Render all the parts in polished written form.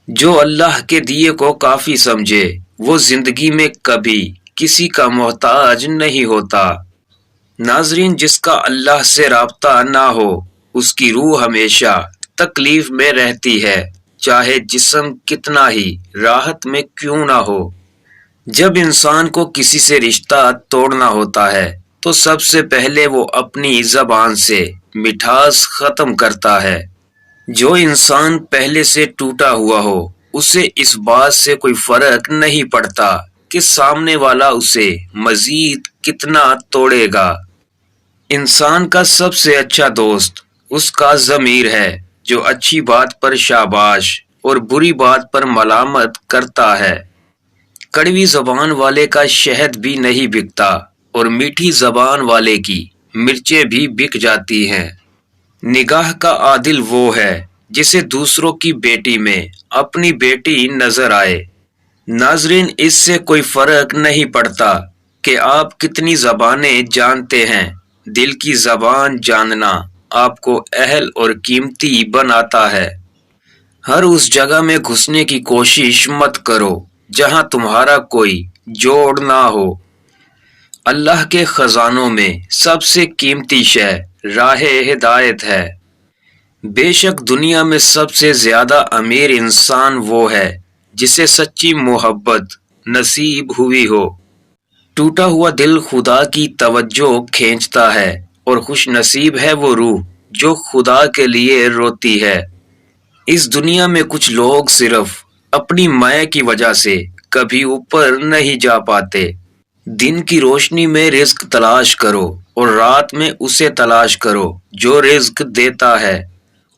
جو اللہ کے دیے کو کافی سمجھے وہ زندگی میں کبھی کسی کا محتاج نہیں ہوتا۔ ناظرین، جس کا اللہ سے رابطہ نہ ہو اس کی روح ہمیشہ تکلیف میں رہتی ہے، چاہے جسم کتنا ہی راحت میں کیوں نہ ہو۔ جب انسان کو کسی سے رشتہ توڑنا ہوتا ہے تو سب سے پہلے وہ اپنی زبان سے مٹھاس ختم کرتا ہے۔ جو انسان پہلے سے ٹوٹا ہوا ہو اسے اس بات سے کوئی فرق نہیں پڑتا کہ سامنے والا اسے مزید کتنا توڑے گا۔ انسان کا سب سے اچھا دوست اس کا ضمیر ہے جو اچھی بات پر شاباش اور بری بات پر ملامت کرتا ہے۔ کڑوی زبان والے کا شہد بھی نہیں بکتا اور میٹھی زبان والے کی مرچیں بھی بک جاتی ہیں۔ نگاہ کا عادل وہ ہے جسے دوسروں کی بیٹی میں اپنی بیٹی نظر آئے۔ ناظرین، اس سے کوئی فرق نہیں پڑتا کہ آپ کتنی زبانیں جانتے ہیں، دل کی زبان جاننا آپ کو اہل اور قیمتی بناتا ہے۔ ہر اس جگہ میں گھسنے کی کوشش مت کرو جہاں تمہارا کوئی جوڑ نہ ہو۔ اللہ کے خزانوں میں سب سے قیمتی شے راہ ہدایت ہے۔ بے شک دنیا میں سب سے زیادہ امیر انسان وہ ہے جسے سچی محبت نصیب ہوئی ہو۔ ٹوٹا ہوا دل خدا کی توجہ کھینچتا ہے اور خوش نصیب ہے وہ روح جو خدا کے لیے روتی ہے۔ اس دنیا میں کچھ لوگ صرف اپنی مائے کی وجہ سے کبھی اوپر نہیں جا پاتے۔ دن کی روشنی میں رزق تلاش کرو اور رات میں اسے تلاش کرو جو رزق دیتا ہے،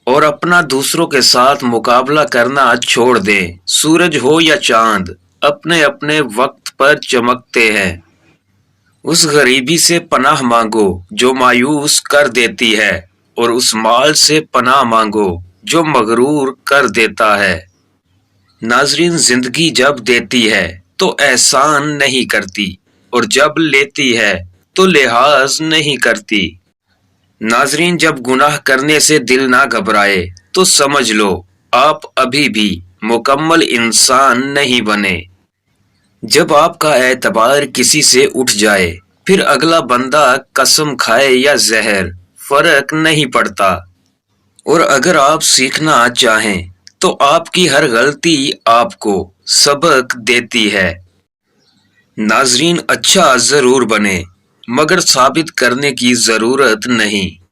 اور اپنا دوسروں کے ساتھ مقابلہ کرنا چھوڑ دیں۔ سورج ہو یا چاند اپنے اپنے وقت پر چمکتے ہیں۔ اس غریبی سے پناہ مانگو جو مایوس کر دیتی ہے، اور اس مال سے پناہ مانگو جو مغرور کر دیتا ہے۔ ناظرین، زندگی جب دیتی ہے تو احسان نہیں کرتی، اور جب لیتی ہے تو لحاظ نہیں کرتی۔ ناظرین، جب گناہ کرنے سے دل نہ گھبرائے تو سمجھ لو آپ ابھی بھی مکمل انسان نہیں بنے۔ جب آپ کا اعتبار کسی سے اٹھ جائے پھر اگلا بندہ قسم کھائے یا زہر فرق نہیں پڑتا، اور اگر آپ سیکھنا چاہیں تو آپ کی ہر غلطی آپ کو سبق دیتی ہے۔ ناظرین، اچھا ضرور بنے مگر ثابت کرنے کی ضرورت نہیں۔